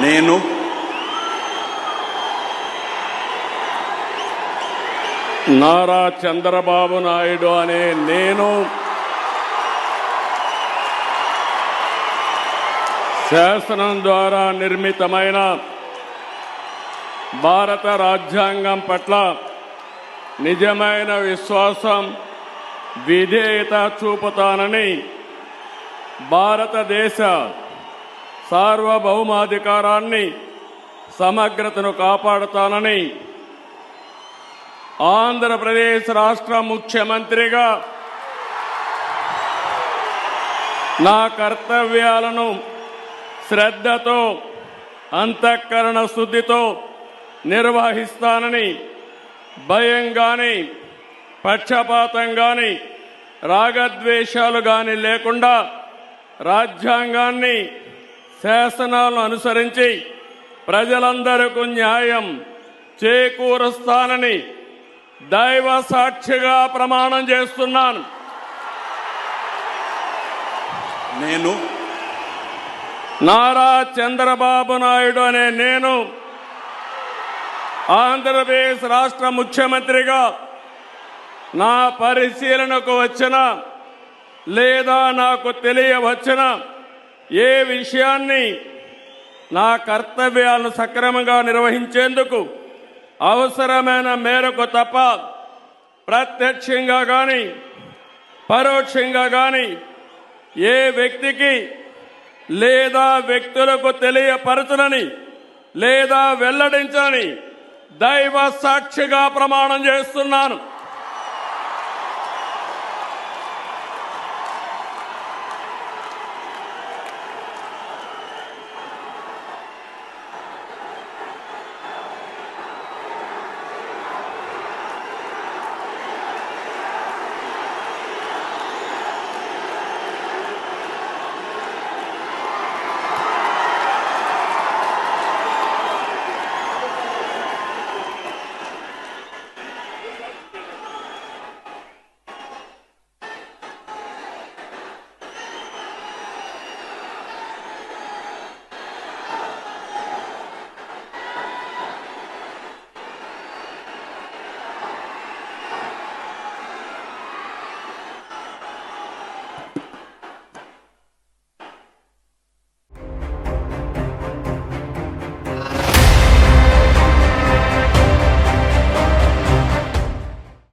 నేను నారా చంద్రబాబు నాయుడు అనే నేను శాసనం ద్వారా నిర్మితమైన భారత రాజ్యాంగం పట్ల నిజమైన విశ్వాసం, విధేయత చూపుతానని, భారతదేశ సార్వభౌమాధికారాన్ని, సమగ్రతను కాపాడుతానని ఆంధ్రప్రదేశ్ రాష్ట్ర ముఖ్యమంత్రిగా నా కర్తవ్యాలను శ్రద్ధతో, అంతఃకరణ శుద్ధితో నిర్వహిస్తానని, భయం గాని, పక్షపాతం గాని, రాగద్వేషాలు గాని లేకుండా రాజ్యాంగాన్ని, శాసనాలను అనుసరించి ప్రజలందరికీ న్యాయం చేకూరుస్తానని దైవ సాక్షిగా ప్రమాణం చేస్తున్నాను. నేను నారా చంద్రబాబు నాయుడు అనే నేను ఆంధ్రప్రదేశ్ రాష్ట్ర ముఖ్యమంత్రిగా నా పరిశీలనకు వచ్చిన లేదా నాకు తెలియవచ్చిన ఏ విషయాన్ని నా కర్తవ్యాలను సక్రమంగా నిర్వహించేందుకు అవసరమైన మేరకు తప్ప ప్రత్యక్షంగా గాని పరోక్షంగా గాని ఏ వ్యక్తికి లేదా వ్యక్తులకు తెలియపరచనని లేదా వెల్లడించని దైవ సాక్షిగా ప్రమాణం చేస్తున్నాను.